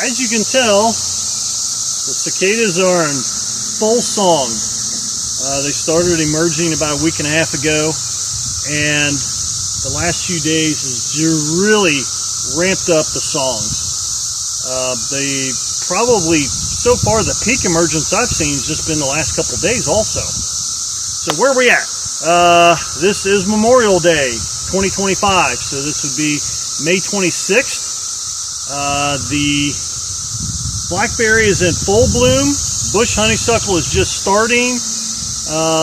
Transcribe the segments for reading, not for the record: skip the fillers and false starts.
As you can tell, the cicadas are in full song. They started emerging about a week and a half ago, and the last few days has really ramped up the songs. They probably, so far, the peak emergence I've seen has just been the last couple of days also. So where are we at? This is Memorial Day 2025, so this would be May 26th. The blackberry is in full bloom. Bush honeysuckle is just starting.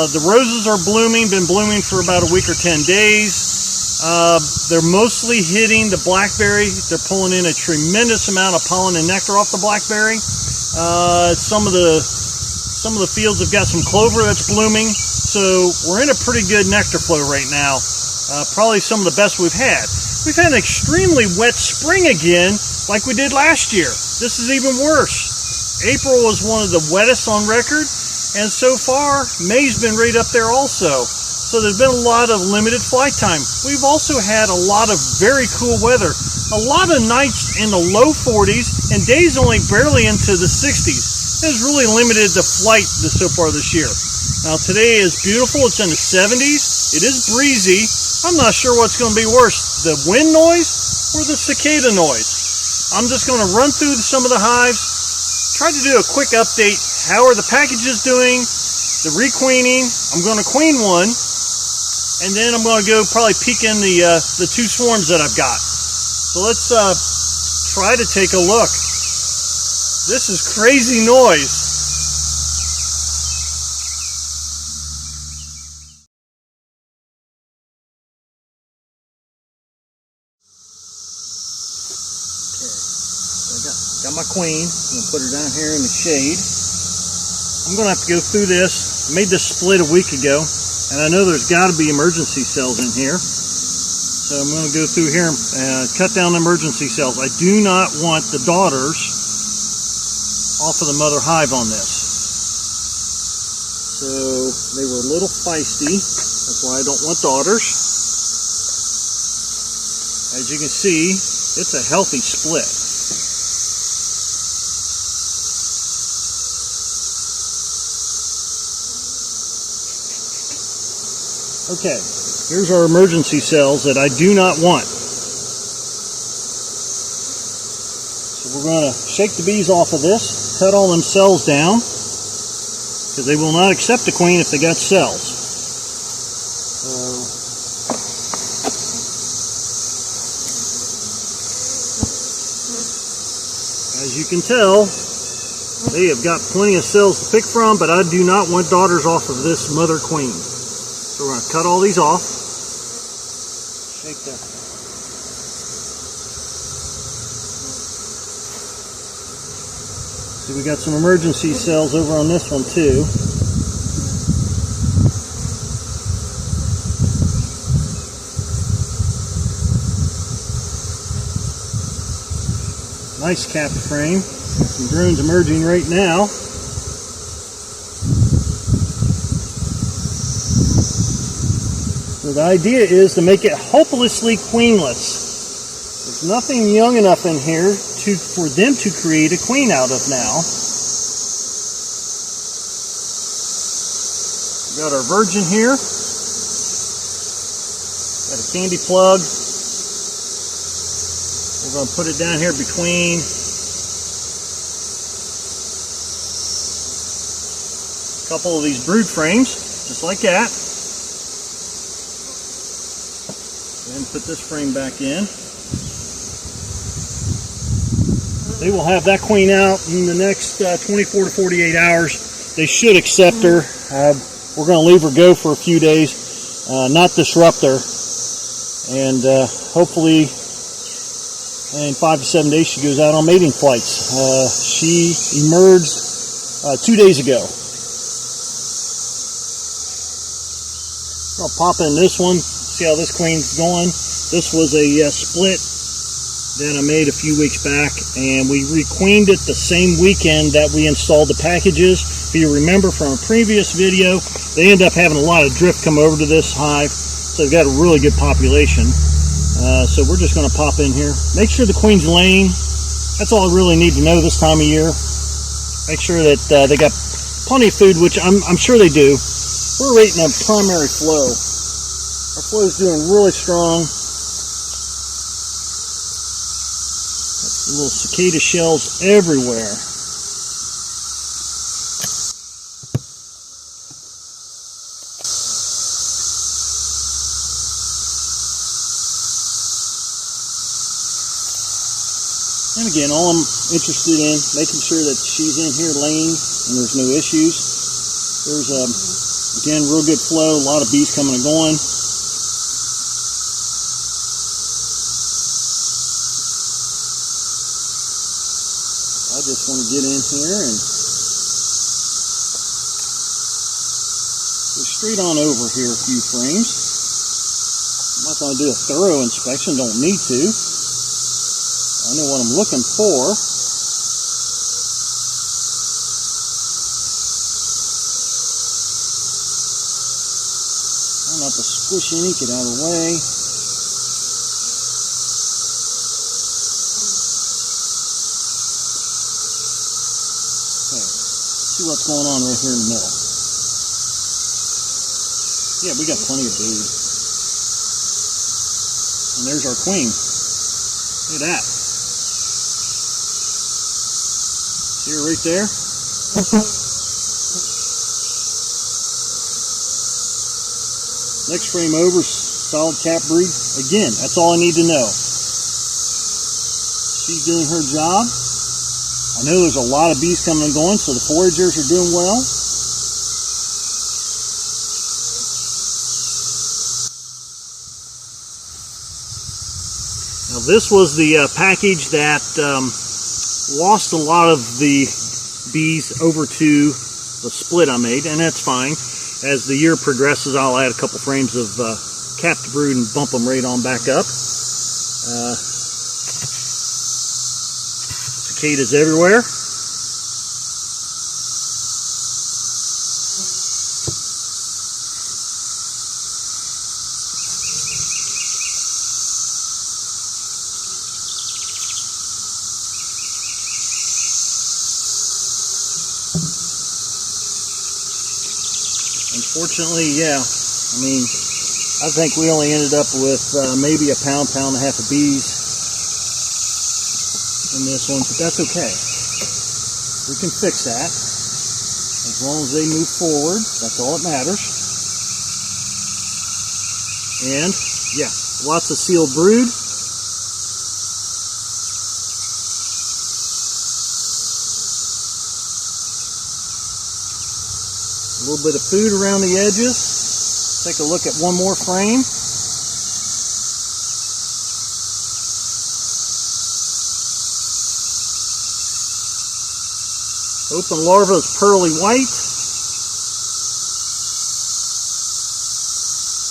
The roses are blooming, been blooming for about a week or 10 days. They're mostly hitting the blackberry. They're pulling in a tremendous amount of pollen and nectar off the blackberry. Some of the fields have got some clover that's blooming. So we're in a pretty good nectar flow right now. Probably some of the best we've had. We've had an extremely wet spring again, like we did last year. This is even worse. April was one of the wettest on record, and so far, May's been right up there also. So there's been a lot of limited flight time. We've also had a lot of very cool weather. A lot of nights in the low 40s, and days only barely into the 60s. It has really limited the flight so far this year. Now today is beautiful, it's in the 70s, it is breezy. I'm not sure what's going to be worse, the wind noise or the cicada noise. I'm just going to run through some of the hives, try to do a quick update. How are the packages doing? The requeening, I'm going to queen one, and then I'm going to go probably peek in the two swarms that I've got. So let's try to take a look. This is crazy noise. Got my queen. I'm going to put her down here in the shade. I'm going to have to go through this. I made this split a week ago, and I know there's got to be emergency cells in here. So I'm going to go through here and cut down the emergency cells. I do not want the daughters off of the mother hive on this. So they were a little feisty. That's why I don't want daughters. As you can see, it's a healthy split. Okay, here's our emergency cells that I do not want. So we're going to shake the bees off of this, cut all them cells down, because they will not accept a queen if they got cells. So, as you can tell, they have got plenty of cells to pick from, but I do not want daughters off of this mother queen. So we're going to cut all these off. Shake that. See, we got some emergency cells over on this one too. Nice capped frame. Some drones emerging right now. So the idea is to make it hopelessly queenless. There's nothing young enough in here for them to create a queen out of now. We've got our virgin here. Got a candy plug. We're going to put it down here between a couple of these brood frames, just like that. And put this frame back in. They will have that queen out in the next 24 to 48 hours. They should accept her. We're going to leave her go for a few days, not disrupt her. And hopefully in 5 to 7 days she goes out on mating flights. She emerged 2 days ago. I'll pop in this one. See how this queen's going. This was a split that I made a few weeks back, and we requeened it the same weekend that we installed the packages. If you remember from a previous video, they end up having a lot of drift come over to this hive, so they've got a really good population. So we're just going to pop in here. Make sure the queen's laying. That's all I really need to know this time of year. Make sure that they got plenty of food, which I'm sure they do. We're rating a primary flow. Our flow is doing really strong. Got little cicada shells everywhere. And again, all I'm interested in, making sure that she's in here laying and there's no issues. There's, again, real good flow, a lot of bees coming and going. I just want to get in here and go straight on over here a few frames. I'm not going to do a thorough inspection, don't need to. I know what I'm looking for. Try not to squish any, get out of the way. Okay, let's see what's going on right here in the middle. Yeah, we got plenty of food. And there's our queen. Look at that. See her right there? Next frame over, solid cap breed. Again, that's all I need to know. She's doing her job. I know there's a lot of bees coming and going, so the foragers are doing well. Now this was the package that lost a lot of the bees over to the split I made, and that's fine. As the year progresses, I'll add a couple frames of capped brood and bump them right on back up. Cicadas everywhere. Unfortunately, yeah, I mean, I think we only ended up with maybe a pound and a half of bees in this one, but that's okay. We can fix that. As long as they move forward, that's all that matters. And, yeah, lots of sealed brood. A little bit of food around the edges. Take a look at one more frame. Open larva is pearly white.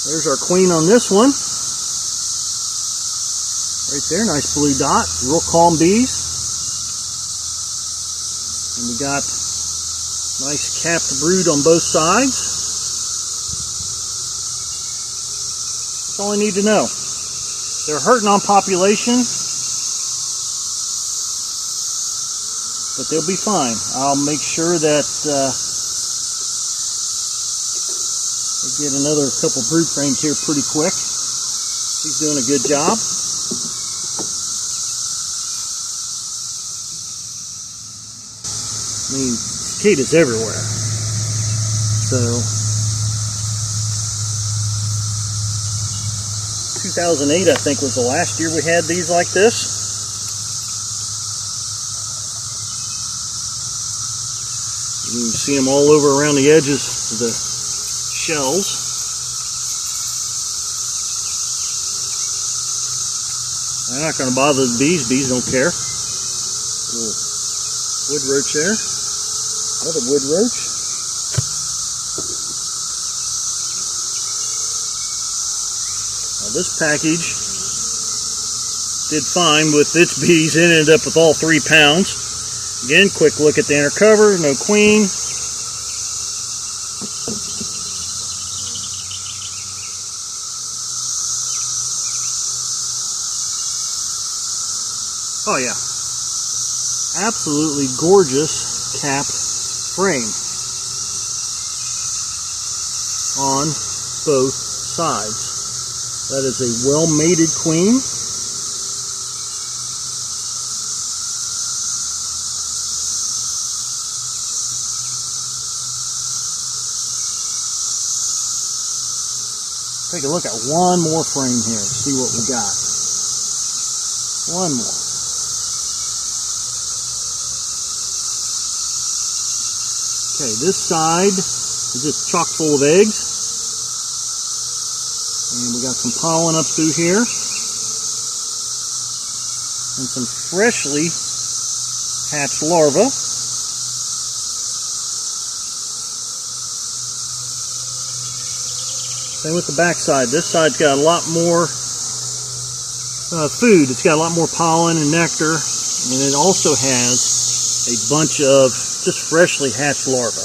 There's our queen on this one. Right there, nice blue dot. Real calm bees. And we got nice capped brood on both sides. That's all I need to know. They're hurting on population, but they'll be fine. I'll make sure that we get another couple brood frames here pretty quick. She's doing a good job. I mean, cicadas everywhere. So 2008, I think, was the last year we had these like this. You can see them all over around the edges of the shells. They're not going to bother the bees. Bees don't care. Little wood roach there. Another wood roach. Now this package did fine with its bees. It ended up with all 3 pounds. Again, quick look at the inner cover. No queen. Oh yeah. absolutely gorgeous capped frame on both sides. That is a well-mated queen. Take a look at one more frame here, see what we got. One more. Okay, this side is just chock full of eggs. And we got some pollen up through here. And some freshly hatched larvae. Same with the back side. This side's got a lot more food. It's got a lot more pollen and nectar. And it also has a bunch of just freshly hatched larvae.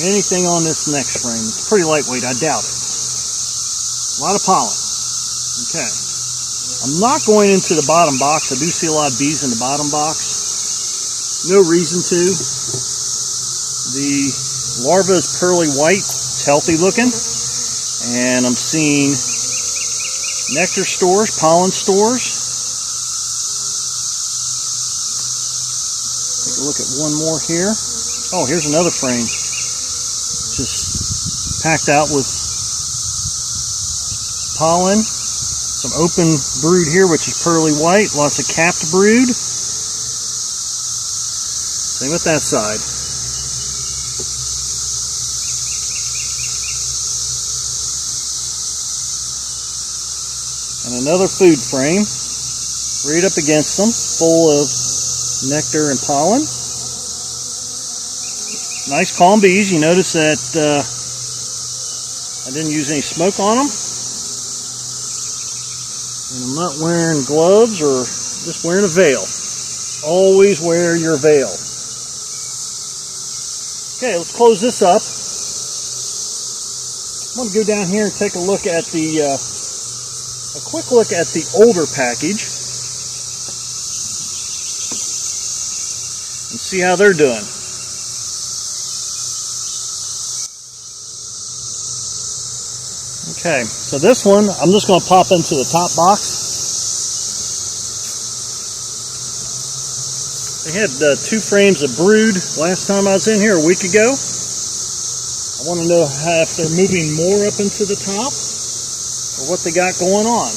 Anything on this next frame, it's pretty lightweight, I doubt it. A lot of pollen. Okay. I'm not going into the bottom box. I do see a lot of bees in the bottom box. No reason to. The larva is pearly white. It's healthy looking. And I'm seeing nectar stores, pollen stores. Take a look at one more here. Oh, here's another frame. Just packed out with pollen, some open brood here, which is pearly white, lots of capped brood. Same with that side. And another food frame, right up against them, full of nectar and pollen. Nice calm bees. You notice that I didn't use any smoke on them. And I'm not wearing gloves or just wearing a veil. Always wear your veil. Okay, let's close this up. I'm going to go down here and take a look at the, a quick look at the older package. And see how they're doing. Okay, so this one, I'm just going to pop into the top box. They had 2 frames of brood last time I was in here a week ago. I want to know if they're moving more up into the top or what they got going on.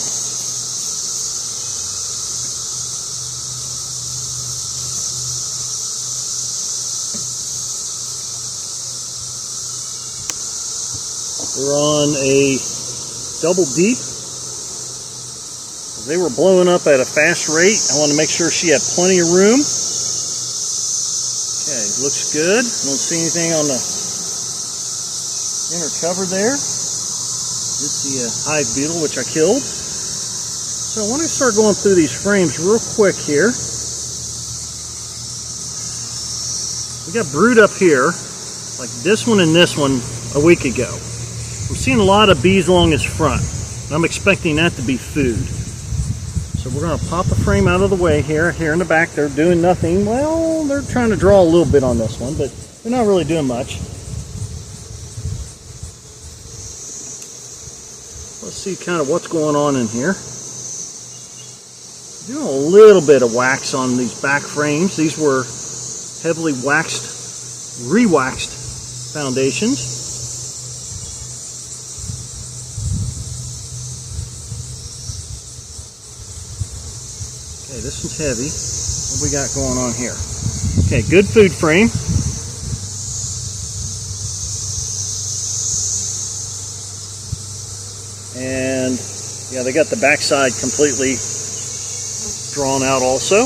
We're on a double deep. They were blowing up at a fast rate. I want to make sure she had plenty of room. Okay, looks good. I don't see anything on the inner cover there. Did see a hive beetle, which I killed. So I want to start going through these frames real quick here. We got brood up here, like this one and this one a week ago. I'm seeing a lot of bees along this front. I'm expecting that to be food. So we're going to pop the frame out of the way here. Here in the back, they're doing nothing. Well, they're trying to draw a little bit on this one, but they're not really doing much. Let's see kind of what's going on in here. Doing a little bit of wax on these back frames. These were heavily waxed, re-waxed foundations. Okay, this one's heavy. What we got going on here? Okay, good food frame. And yeah, they got the backside completely drawn out also.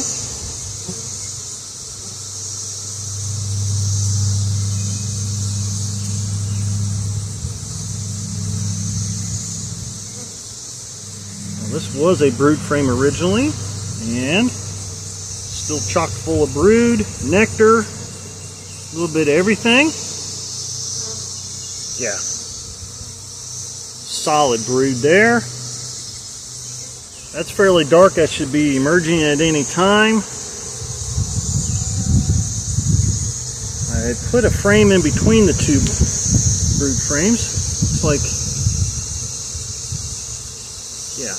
Now, this was a brood frame originally, and Still chock full of brood, nectar, a little bit of everything. Yeah. Solid brood there. That's fairly dark. That should be emerging at any time. I put a frame in between the two brood frames. Looks like, yeah.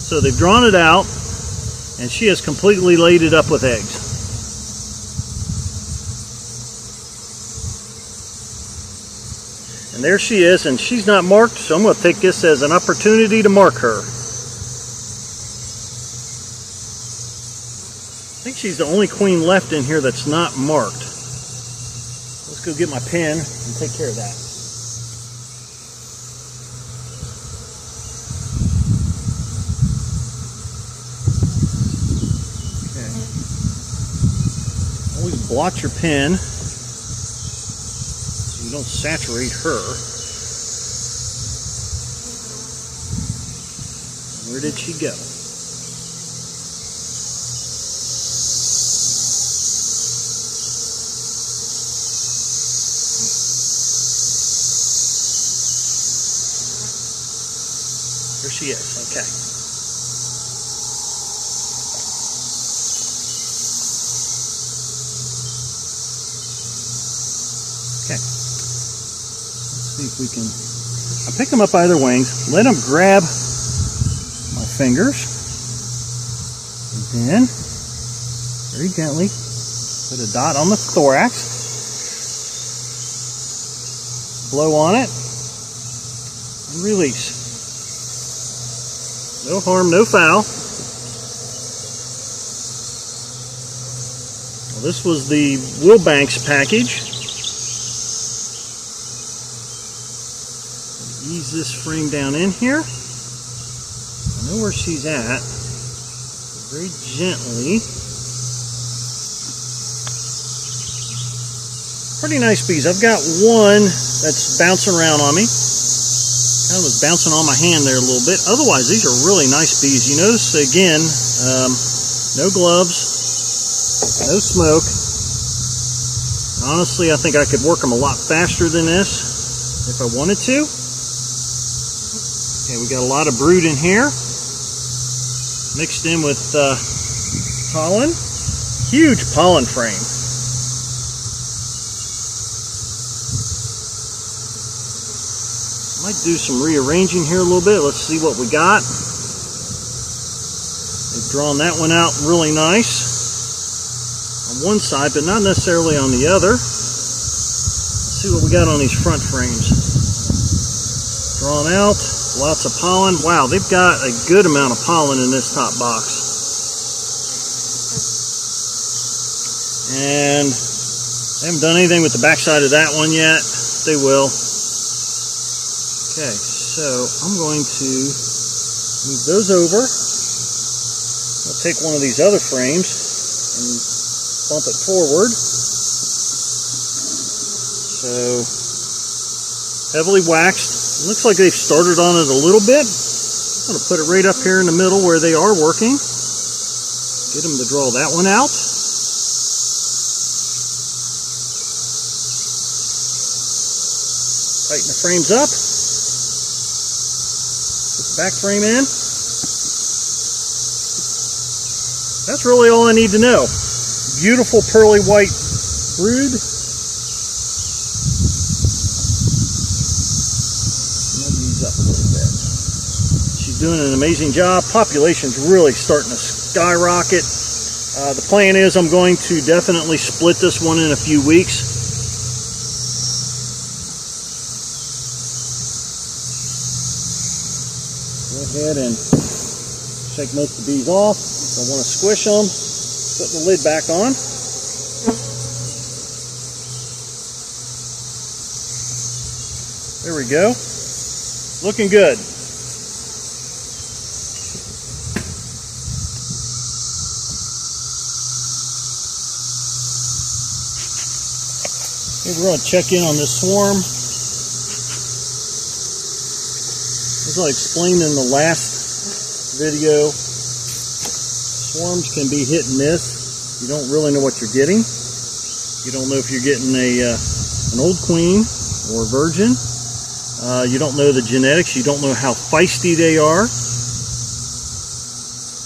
So they've drawn it out, and she has completely laid it up with eggs. And there she is, and she's not marked, so I'm going to take this as an opportunity to mark her. I think she's the only queen left in here that's not marked. Let's go get my pen and take care of that. Okay. Always blot your pen so you don't saturate her. Where did she go? There she is. Okay. Okay. Let's see if we can. I pick them up by their wings. Let them grab my fingers, and then very gently put a dot on the thorax. Blow on it and release. No harm, no foul. Well, this was the Wilbanks package. Ease this frame down in here. I know where she's at. Very gently. Pretty nice bees. I've got one that's bouncing around on me. Kind of was bouncing on my hand there a little bit. Otherwise, these are really nice bees. You notice, again, no gloves, no smoke. Honestly, I think I could work them a lot faster than this if I wanted to. Okay, we got a lot of brood in here, mixed in with pollen. Huge pollen frame. Might do some rearranging here a little bit. Let's see what we got. They've drawn that one out really nice on one side, but not necessarily on the other. Let's see what we got on these front frames. Drawn out, lots of pollen. Wow, they've got a good amount of pollen in this top box. And I haven't done anything with the backside of that one yet. They will. Okay, so I'm going to move those over. I'll take one of these other frames and bump it forward. So, heavily waxed. It looks like they've started on it a little bit. I'm going to put it right up here in the middle where they are working. Get them to draw that one out. Tighten the frames up. Back frame in. That's really all I need to know. Beautiful pearly white brood. Move these up a little bit. She's doing an amazing job. Population's really starting to skyrocket. The plan is I'm going to definitely split this one in a few weeks. Go ahead and shake most of the bees off. If I want to squish them, put the lid back on. There we go. Looking good. Okay, we're going to check in on this swarm. As I explained in the last video, Swarms can be hit and miss. You don't really know what you're getting. You don't know if you're getting an old queen or a virgin. You don't know the genetics. You don't know how feisty they are.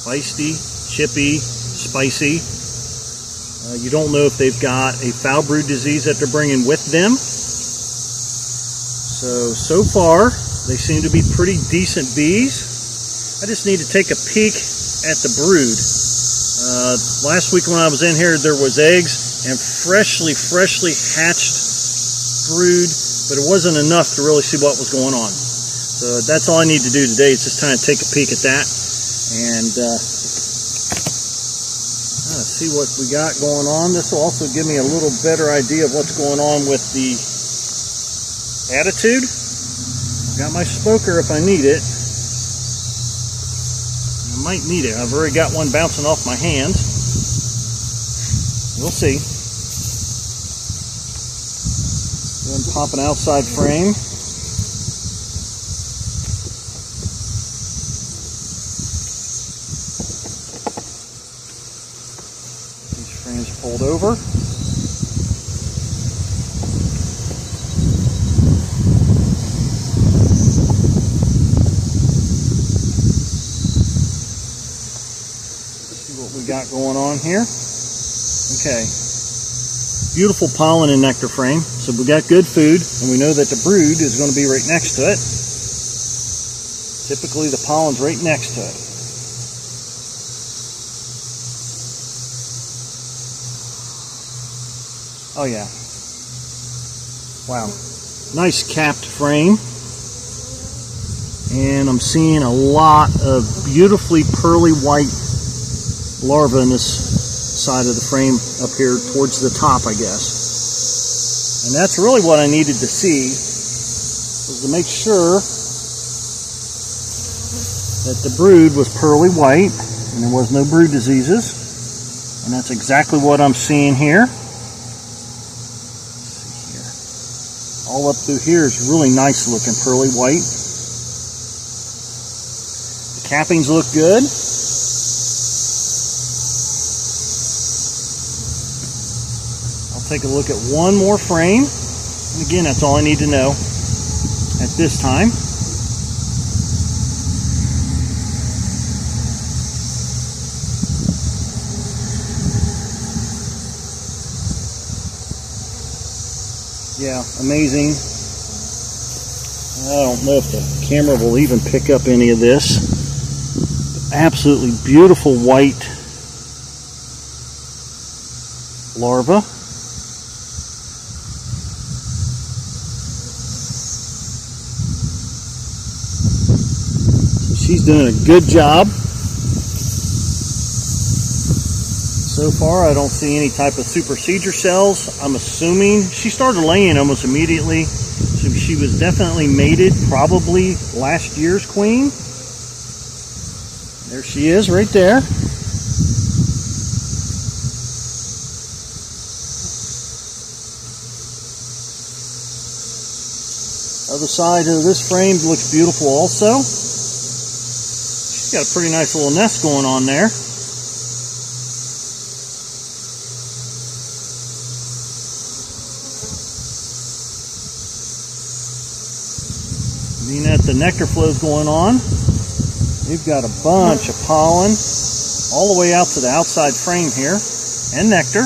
Feisty, chippy, spicy. You don't know if they've got a foul brood disease that they're bringing with them. So far, they seem to be pretty decent bees. I just need to take a peek at the brood. Last week when I was in here, there was eggs and freshly hatched brood, but it wasn't enough to really see what was going on. So that's all I need to do today is just kind of take a peek at that and see what we got going on. This will also give me a little better idea of what's going on with the attitude. I've got my spoker if I need it. I might need it. I've already got one bouncing off my hands. We'll see. Go ahead and pop an outside frame. These frames pulled over. Got going on here. Okay, beautiful pollen and nectar frame. So we got good food, and we know that the brood is going to be right next to it. Typically the pollen's right next to it. Oh yeah, wow, nice capped frame, and I'm seeing a lot of beautifully pearly white larva in this side of the frame up here towards the top, I guess. And that's really what I needed to see, was to make sure that the brood was pearly white and there was no brood diseases. And that's exactly what I'm seeing here. Let's see here. All up through here is really nice looking pearly white. The cappings look good. Take a look at one more frame, and again, that's all I need to know at this time. Yeah, amazing. I don't know if the camera will even pick up any of this. Absolutely beautiful white larva. She's doing a good job. So far, I don't see any type of supersedure cells. I'm assuming she started laying almost immediately. So she was definitely mated, probably last year's queen. There she is right there. Other side of this frame looks beautiful also. Got a pretty nice little nest going on there. Being that the nectar flow is going on, we've got a bunch of pollen all the way out to the outside frame here, and nectar.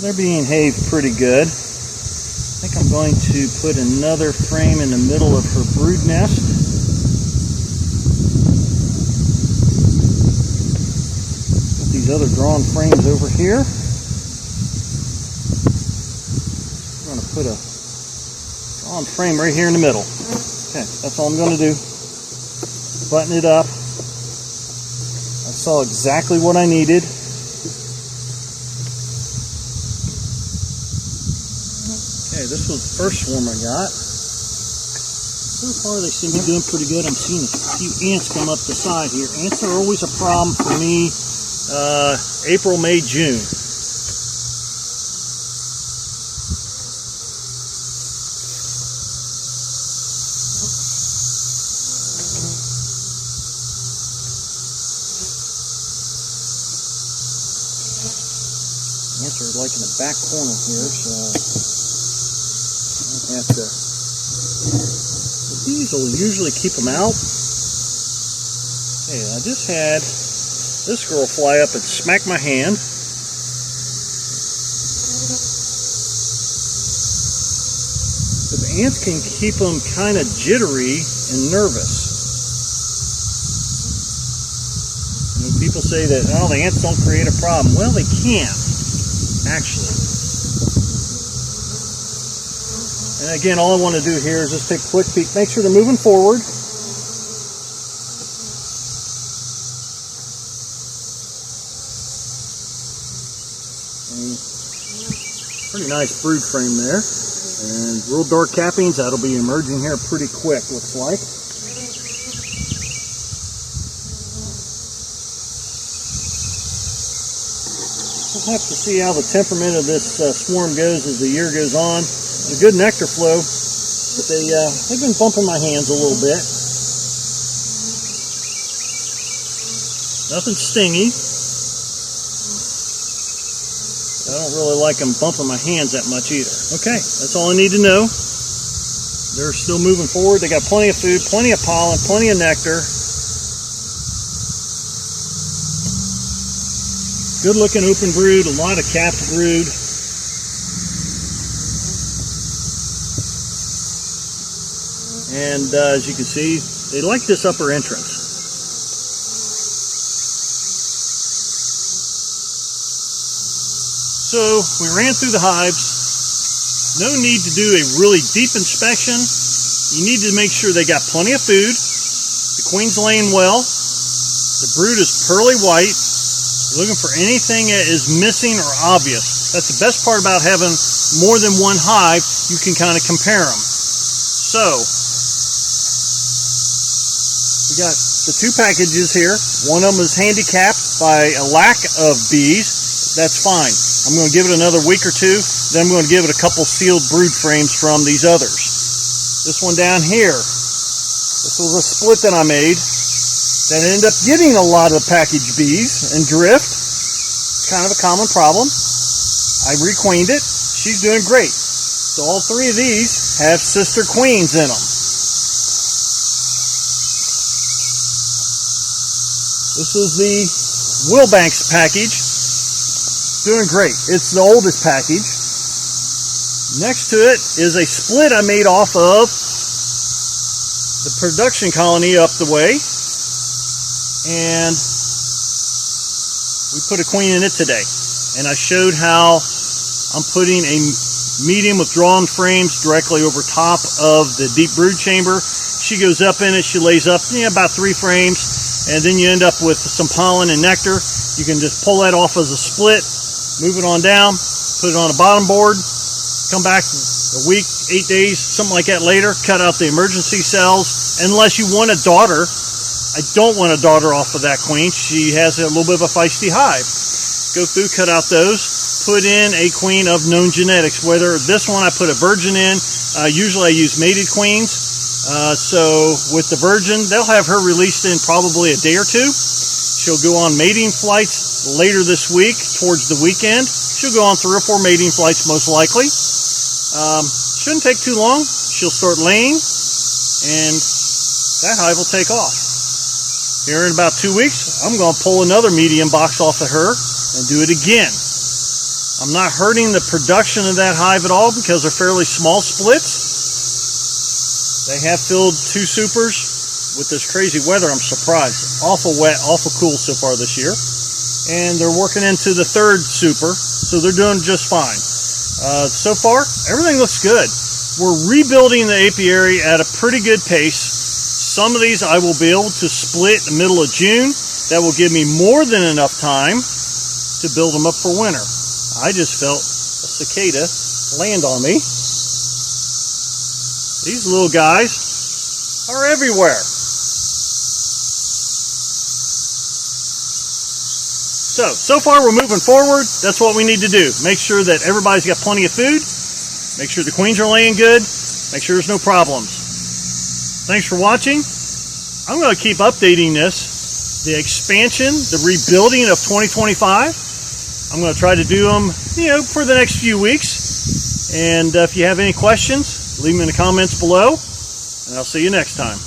They're being behaved pretty good. I think I'm going to put another frame in the middle of her brood nest. Put these other drawn frames over here. I'm going to put a drawn frame right here in the middle. Okay, that's all I'm going to do. Button it up. I saw exactly what I needed. This was the first swarm I got. So far they seem to be doing pretty good. I'm seeing a few ants come up the side here. Ants are always a problem for me April, May, June. They're like in the back corner here, so I have to. The bees will usually keep them out. Hey, I just had this girl fly up and smack my hand. But the ants can keep them kind of jittery and nervous. You know, people say that, oh, the ants don't create a problem. Well, they can, actually. And again, all I want to do here is just take a quick peek. Make sure they're moving forward. And pretty nice brood frame there. And real dark cappings, that'll be emerging here pretty quick, looks like. We'll have to see how the temperament of this swarm goes as the year goes on. There's a good nectar flow, but they've been bumping my hands a little bit. Nothing stingy. I don't really like them bumping my hands that much either. Okay, that's all I need to know. They're still moving forward. They got plenty of food, plenty of pollen, plenty of nectar. Good looking open brood, a lot of capped brood. And as you can see, they like this upper entrance. So we ran through the hives. No need to do a really deep inspection. You need to make sure they got plenty of food. The queen's laying well. The brood is pearly white. You're looking for anything that is missing or obvious. That's the best part about having more than one hive. You can kind of compare them. So we got the two packages here. One of them is handicapped by a lack of bees. That's fine. I'm going to give it another week or two, then I'm going to give it a couple sealed brood frames from these others. This one down here, this was a split that I made that ended up getting a lot of packaged bees and drift. It's kind of a common problem. I requeened it. She's doing great. So all three of these have sister queens in them. This is the Wilbanks package. Doing great. It's the oldest package. Next to it is a split I made off of the production colony up the way. And we put a queen in it today. And I showed how I'm putting a medium with drawn frames directly over top of the deep brood chamber. She goes up in it. She lays up about 3 frames. And then you end up with some pollen and nectar. You can just pull that off as a split. Move it on down, put it on a bottom board, come back a week, 8 days, something like that later, cut out the emergency cells. Unless you want a daughter, I don't want a daughter off of that queen. She has a little bit of a feisty hive. Go through, cut out those, put in a queen of known genetics. Whether this one I put a virgin in, usually I use mated queens. So with the virgin, they'll have her released in probably a day or two. She'll go on mating flights later this week, towards the weekend. She'll go on 3 or 4 mating flights most likely. Shouldn't take too long. She'll start laying, and that hive will take off. Here in about 2 weeks, I'm going to pull another medium box off of her and do it again. I'm not hurting the production of that hive at all because they're fairly small splits. They have filled 2 supers. With this crazy weather, I'm surprised. Awful wet, awful cool so far this year. And they're working into the 3rd super, so they're doing just fine. So far, everything looks good. We're rebuilding the apiary at a pretty good pace. Some of these I will be able to split in the middle of June. That will give me more than enough time to build them up for winter. I just felt a cicada land on me. These little guys are everywhere. So far we're moving forward. That's what we need to do. Make sure that everybody's got plenty of food. Make sure the queens are laying good. Make sure there's no problems. Thanks for watching. I'm going to keep updating this. The expansion, the rebuilding of 2025. I'm going to try to do them, for the next few weeks. And if you have any questions, leave them in the comments below, and I'll see you next time.